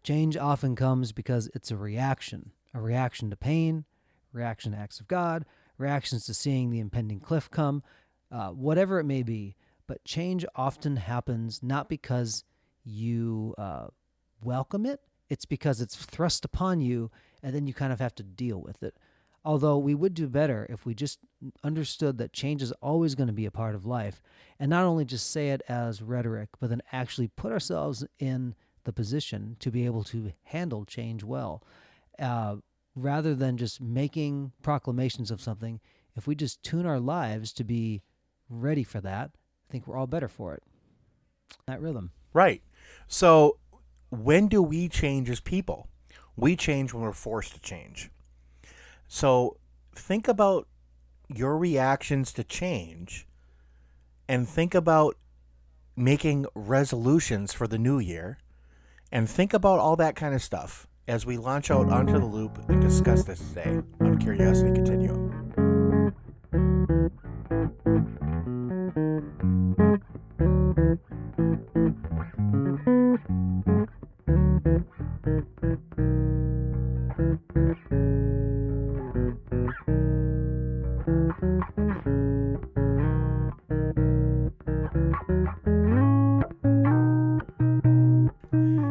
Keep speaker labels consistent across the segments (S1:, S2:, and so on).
S1: Change often comes because it's a reaction to pain, reaction to acts of God, reactions to seeing the impending cliff come, whatever it may be. But change often happens not because you welcome it. It's because it's thrust upon you, and then you kind of have to deal with it. Although we would do better if we just understood that change is always going to be a part of life, and not only just say it as rhetoric, but then actually put ourselves in the position to be able to handle change well. Rather than just making proclamations of something, if we just tune our lives to be ready for that, I think we're all better for it. That rhythm.
S2: Right. So when do we change as people? We change when we're forced to change. So think about your reactions to change and think about making resolutions for the new year and think about all that kind of stuff as we launch out onto the loop and discuss this today on Curiosity Continuum.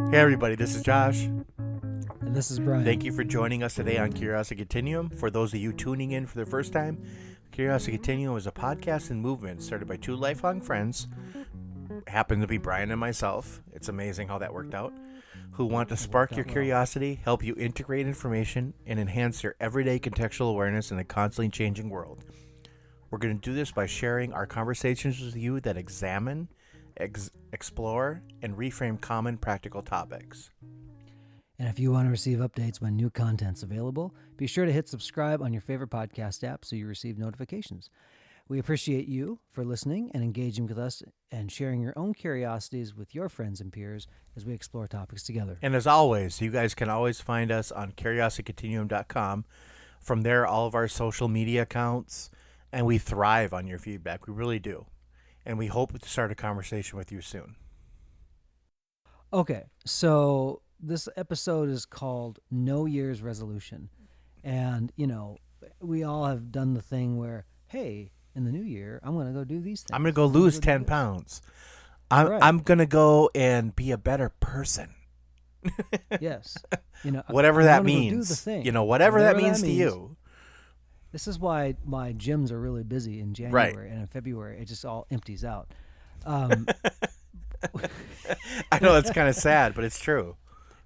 S2: Hey everybody, this is Josh.
S1: And this is Brian.
S2: Thank you for joining us today on Curiosity Continuum. For those of you tuning in for the first time, Curiosity Continuum is a podcast and movement started by two lifelong friends, happen to be Brian and myself. It's amazing how that worked out. Who want to spark your curiosity, help you integrate information, and enhance your everyday contextual awareness in a constantly changing world. We're going to do this by sharing our conversations with you that examine, explore, and reframe common practical topics.
S1: And if you want to receive updates when new content's available, be sure to hit subscribe on your favorite podcast app so you receive notifications. We appreciate you for listening and engaging with us and sharing your own curiosities with your friends and peers as we explore topics together.
S2: And as always, you guys can always find us on curiositycontinuum.com. From there, all of our social media accounts, and we thrive on your feedback. We really do. And we hope to start a conversation with you soon.
S1: Okay, so this episode is called No Year's Resolution. And, you know, we all have done the thing where, hey, in the new year, I'm going to go do these things.
S2: I'm going to go lose 10 pounds. I'm going to go and be a better person.
S1: Yes. You know,
S2: whatever that
S1: means.
S2: means.
S1: Do the thing.
S2: You know, whatever that means to you.
S1: This is why my gyms are really busy in January, and in February it just all empties out.
S2: I know it's kind of sad, but it's true.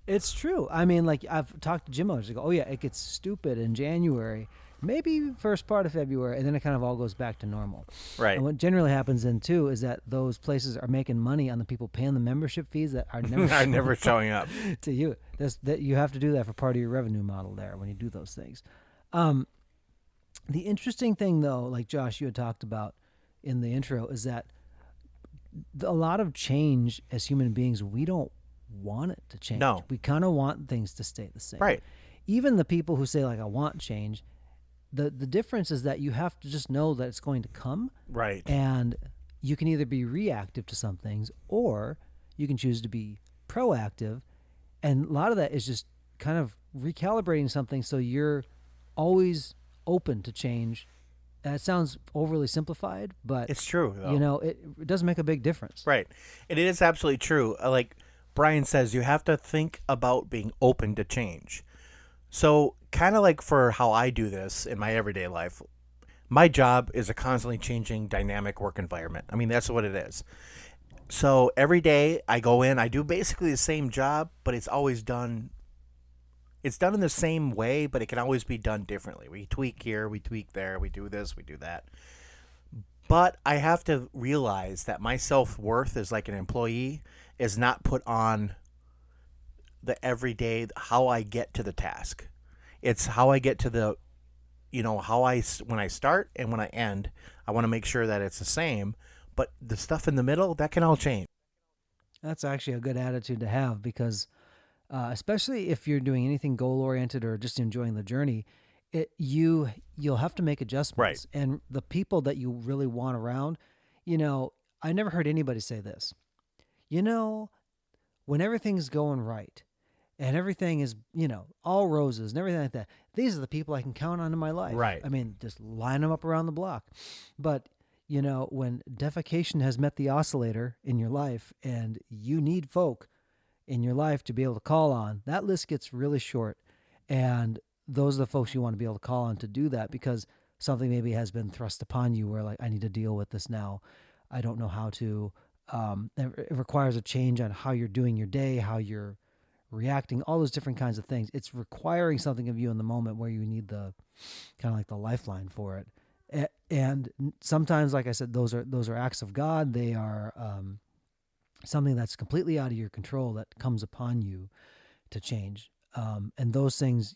S1: It's true. I mean, like I've talked to gym owners. They go, "Oh yeah, it gets stupid in January, maybe first part of February, and then it kind of all goes back to normal."
S2: Right.
S1: And what generally happens then too is that those places are making money on the people paying the membership fees that are never
S2: showing up
S1: to you. That you have to do that for part of your revenue model there when you do those things. The interesting thing, though, like Josh, you had talked about in the intro, is that a lot of change as human beings, we don't want it to change.
S2: No.
S1: We kind of want things to stay the same.
S2: Right.
S1: Even the people who say, like, I want change, the difference is that you have to just know that it's going to come.
S2: Right.
S1: And you can either be reactive to some things or you can choose to be proactive. And a lot of that is just kind of recalibrating something so you're always open to change. That sounds overly simplified, but
S2: it's true, though.
S1: You know, it does make a big difference.
S2: Right. And it is absolutely true. Like Brian says, you have to think about being open to change. So kind of like for how I do this in my everyday life, my job is a constantly changing dynamic work environment. I mean, that's what it is. So every day I go in, I do basically the same job, but it's always done. It's done in the same way, but it can always be done differently. We tweak here, we tweak there, we do this, we do that. But I have to realize that my self-worth as like an employee is not put on the everyday, how I get to the task. It's how I get to the, you know, when I start and when I end, I want to make sure that it's the same. But the stuff in the middle, that can all change.
S1: That's actually a good attitude to have because especially if you're doing anything goal-oriented or just enjoying the journey, you'll have to make adjustments.
S2: Right.
S1: And the people that you really want around, you know, I never heard anybody say this. You know, when everything's going right and everything is, all roses and everything like that. These are the people I can count on in my life.
S2: Right.
S1: I mean, just line them up around the block. But, when defecation has met the oscillator in your life and you need folk in your life to be able to call on, that list gets really short. And those are the folks you want to be able to call on to do that, because something maybe has been thrust upon you where, like, I need to deal with this now. I don't know how to. It requires a change on how you're doing your day, how you're reacting, all those different kinds of things. It's requiring something of you in the moment where you need the kind of like the lifeline for it. And sometimes, like I said, those are acts of God. They are something that's completely out of your control that comes upon you to change. And those things,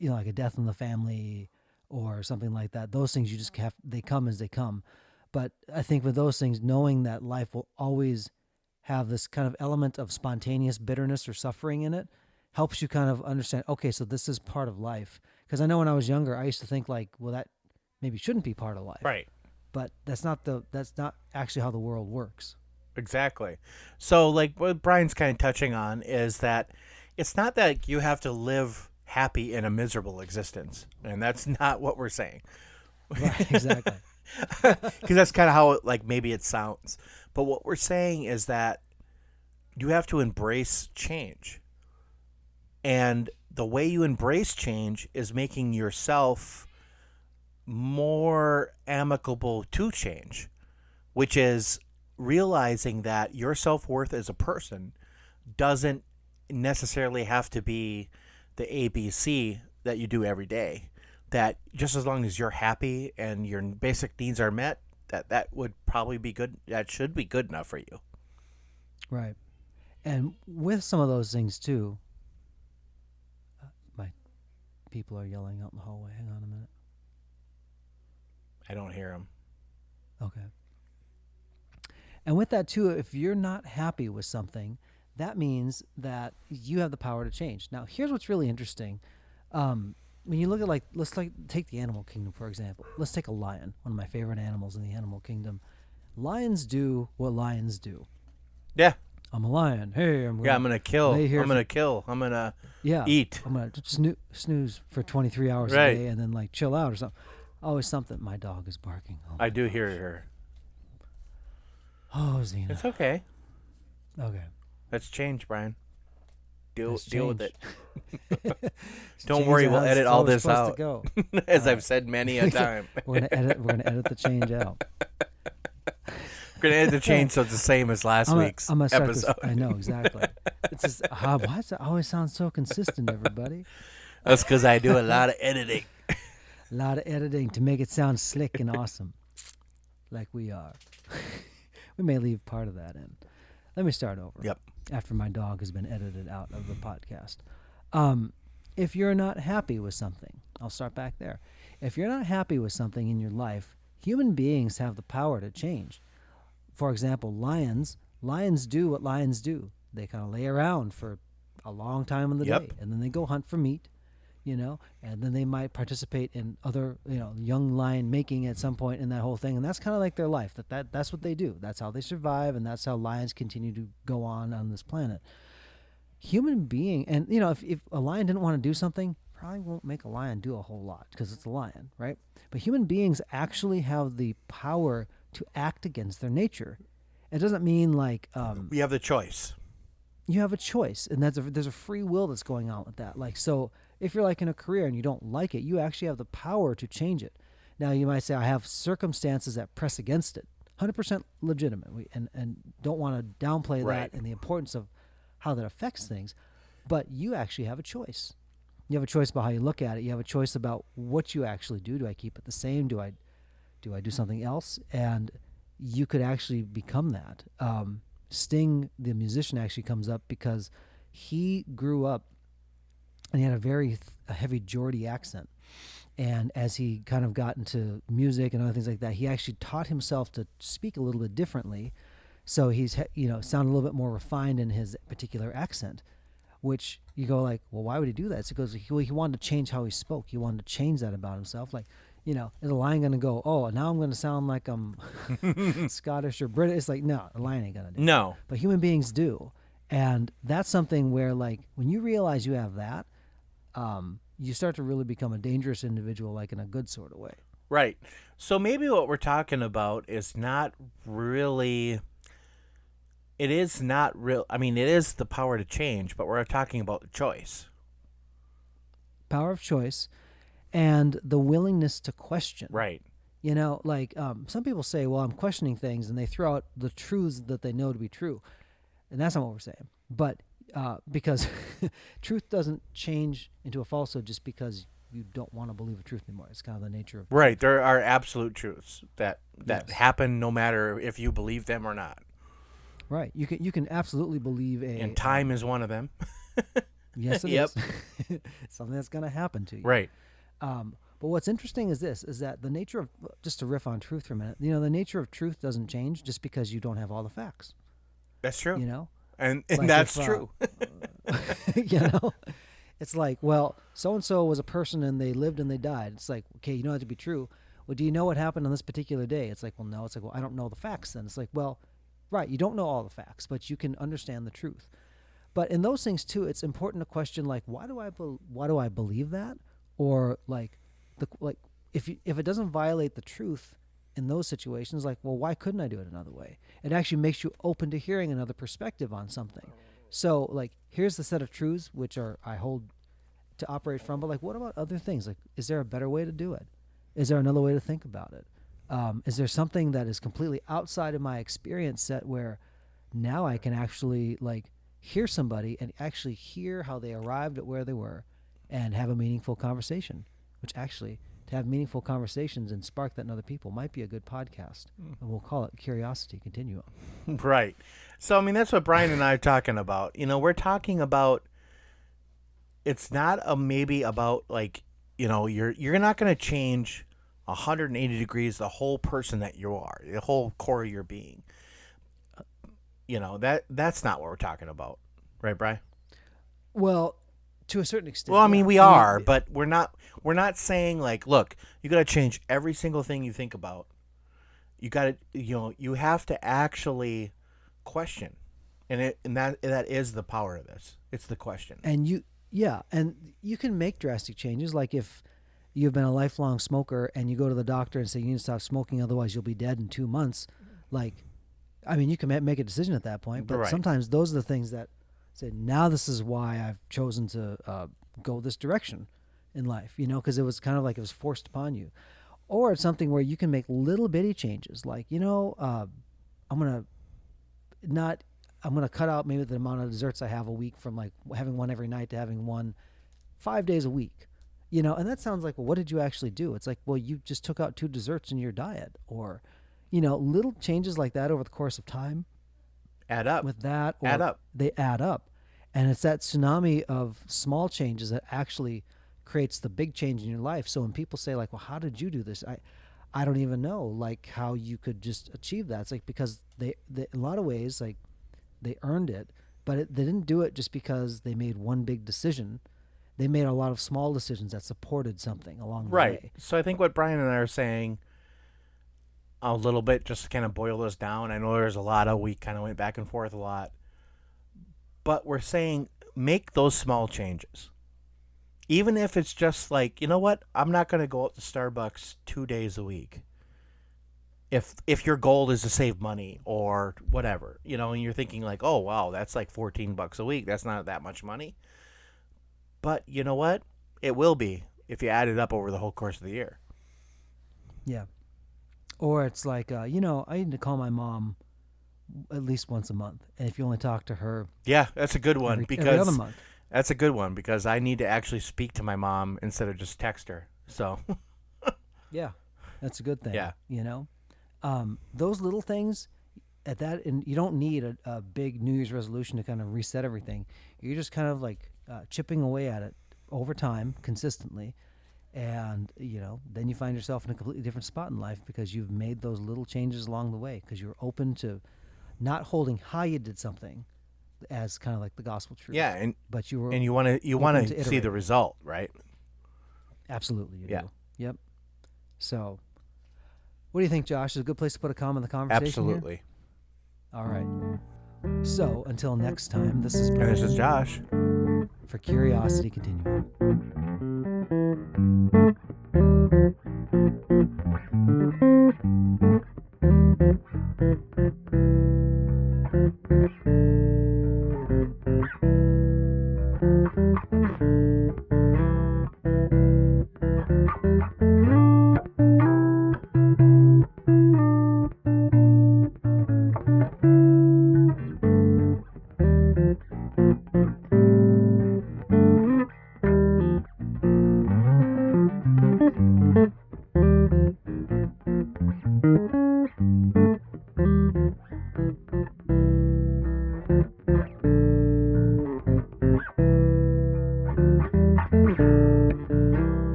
S1: like a death in the family or something like that, those things you just have, they come as they come. But I think with those things, knowing that life will always have this kind of element of spontaneous bitterness or suffering in it helps you kind of understand, okay, so this is part of life. Because I know when I was younger, I used to think like, well, that maybe shouldn't be part of life.
S2: Right.
S1: But that's not actually how the world works.
S2: Exactly. So, like, what Brian's kind of touching on is that it's not that you have to live happy in a miserable existence. And that's not what we're saying.
S1: Right, exactly.
S2: Because that's kind of how maybe it sounds. But what we're saying is that you have to embrace change. And the way you embrace change is making yourself more amicable to change, which is realizing that your self-worth as a person doesn't necessarily have to be the ABC that you do every day. That just as long as you're happy and your basic needs are met, that would probably be good. That should be good enough for you.
S1: Right. And with some of those things too, my people are yelling out in the hallway. Hang on a minute.
S2: I don't hear them.
S1: Okay. And with that too, if you're not happy with something, that means that you have the power to change. Now, here's what's really interesting. When you look at let's take the animal kingdom, for example. Let's take a lion, one of my favorite animals in the animal kingdom. Lions do what lions do.
S2: Yeah.
S1: I'm a lion. Hey, I'm
S2: gonna kill. I'm gonna kill. I'm gonna eat.
S1: I'm gonna snooze for 23 hours
S2: right.
S1: a day and then chill out or something. Always something. My dog is barking. Oh,
S2: I do hear her.
S1: Oh, Xena.
S2: It's okay.
S1: Okay.
S2: Let's change, Brian. Deal with it. Don't
S1: Change
S2: worry,
S1: how
S2: we'll
S1: it's
S2: edit all
S1: supposed
S2: this
S1: to
S2: out.
S1: go.
S2: As I've said many a time.
S1: We're gonna edit the change out.
S2: We're gonna edit the change so it's the same as last week's
S1: I'm gonna start
S2: episode.
S1: I know exactly. It's just why does it always sound so consistent, everybody?
S2: That's because I do a lot of editing.
S1: A lot of editing to make it sound slick and awesome, like we are. We may leave part of that in. Let me start over.
S2: Yep.
S1: After my dog has been edited out of the podcast. If you're not happy with something, I'll start back there. If you're not happy with something in your life, human beings have the power to change. For example, lions do what lions do. They kind of lay around for a long time in the day, and then they go hunt for meat, and then they might participate in other, young lion making at some point in that whole thing. And that's kind of like their life. That's what they do. That's how they survive, and that's how lions continue to go on this planet. Human being, and if a lion didn't want to do something, probably won't make a lion do a whole lot because it's a lion, right? But human beings actually have the power to act against their nature. It doesn't mean
S2: we have the choice.
S1: You have a choice, and there's a free will that's going on with that. So if you're in a career and you don't like it, you actually have the power to change it. Now you might say, I have circumstances that press against it. 100% legitimate, and don't want to downplay
S2: right.
S1: that and the importance of how that affects things. But you actually have a choice. You have a choice about how you look at it. You have a choice about what you actually do. Do I keep it the same? Do I do something else? And you could actually become that. Sting, the musician, actually comes up because he grew up and he had a heavy Geordie accent. And as he kind of got into music and other things like that, he actually taught himself to speak a little bit differently. So he's, sound a little bit more refined in his particular accent, which you go well, why would he do that? It's because he wanted to change how he spoke. He wanted to change that about himself. Is a lion going to go, oh, now I'm going to sound like I'm Scottish or British? It's no, a lion ain't going to do
S2: No.
S1: that. But human beings do. And that's something where, like, when you realize you have that, you start to really become a dangerous individual, like in a good sort of way.
S2: Right. So maybe what we're talking about is not really. It is not real. I mean, it is the power to change, but we're talking about the choice.
S1: Power of choice and the willingness to question.
S2: Right.
S1: You know, like some people say, well, I'm questioning things, and they throw out the truths that they know to be true. And that's not what we're saying. But because truth doesn't change into a falsehood just because you don't want to believe a truth anymore. It's kind of the nature of
S2: Right. There are absolute truths that
S1: Yes.
S2: happen no matter if you believe them or not.
S1: right. You can absolutely believe
S2: And time is one of them.
S1: yes, it
S2: Yep.
S1: is. Something that's going to happen to you.
S2: Right.
S1: But what's interesting is this: is that the nature of, just to riff on truth for a minute, you know, the nature of truth doesn't change just because you don't have all the facts.
S2: That's true.
S1: You know,
S2: And
S1: Like
S2: that's
S1: if,
S2: true.
S1: you know, it's like, well, so and so was a person and they lived and they died. It's like, okay, you know that to be true. Well, do you know what happened on this particular day? It's like, well, no. It's like, well, I don't know the facts. Then it's like, well, right, you don't know all the facts, but you can understand the truth. But in those things too, it's important to question, like, why do I believe that, or like if it doesn't violate the truth in those situations, like, well, why couldn't I do it another way? It actually makes you open to hearing another perspective on something. So, like, here's the set of truths which are I hold to operate from, but like, what about other things? Like, is there a better way to do it? Is there another way to think about it? Is there something that is completely outside of my experience set where now I can actually like hear somebody and actually hear how they arrived at where they were and have a meaningful conversation, which actually to have meaningful conversations and spark that in other people might be a good podcast. And we'll call it Curiosity Continuum.
S2: Right. So, I mean, that's what Brian and I are talking about. You know, we're talking about, it's not maybe about like, you know, you're not going to change 180 degrees the whole person that you are, the whole core of your being. You know, that's not what we're talking about. Right, Brian?
S1: Well, to a certain extent.
S2: Well, I mean,
S1: yeah.
S2: we are, but we're not saying like, look, you got to change every single thing you think about. You got to, you know, you have to actually question. And that is the power of this. It's the question.
S1: And you can make drastic changes. Like if you've been a lifelong smoker and you go to the doctor and say you need to stop smoking, otherwise you'll be dead in 2 months. Like, I mean, you can make a decision at that point, but
S2: Right.
S1: sometimes those are the things that say, now this is why I've chosen to go this direction in life, you know, because it was kind of like it was forced upon you. Or it's something where you can make little bitty changes, like, you know, I'm gonna cut out maybe the amount of desserts I have a week from like having one every night to having one 5 days a week, you know. And that sounds like, well, what did you actually do? It's like, well, you just took out 2 desserts in your diet, or, you know, little changes like that over the course of time
S2: Add up.
S1: with that, or
S2: Add up.
S1: they add up. And it's that tsunami of small changes that actually creates the big change in your life. So when people say like, well, how did you do this? I don't even know like how you could just achieve that. It's like, because they in a lot of ways, like, they earned it, but they didn't do it just because they made one big decision. They made a lot of small decisions that supported something along the
S2: Right.
S1: way.
S2: So I think what Brian and I are saying a little bit, just to kind of boil this down. I know there's a lot of, we kind of went back and forth a lot, but we're saying make those small changes. Even if it's just like, you know what, I'm not going to go out to Starbucks 2 days a week. If your goal is to save money or whatever, you know, and you're thinking like, oh wow, that's like $14 a week. That's not that much money. But you know what? It will be if you add it up over the whole course of the year.
S1: Yeah. Or it's like, you know, I need to call my mom at least once a month. And if you only talk to her
S2: Yeah, that's a good one
S1: every other month.
S2: That's a good one because I need to actually speak to my mom instead of just text her. So,
S1: Yeah, that's a good thing.
S2: Yeah.
S1: You know, those little things at that, and you don't need a big New Year's resolution to kind of reset everything. You're just kind of like chipping away at it over time, consistently. And, you know, then you find yourself in a completely different spot in life because you've made those little changes along the way, because you're open to not holding how you did something as kind of like the gospel truth.
S2: yeah, and
S1: But you were
S2: you want
S1: open
S2: to
S1: to
S2: see the
S1: iterate.
S2: result, right?
S1: Absolutely, you
S2: Yeah.
S1: do. Yep. So, what do you think, Josh? Is a good place to put a comma in the conversation here?
S2: Absolutely.
S1: All right. So until next time, this is
S2: And this is
S1: Brian
S2: Josh.
S1: for Curiosity Continuum.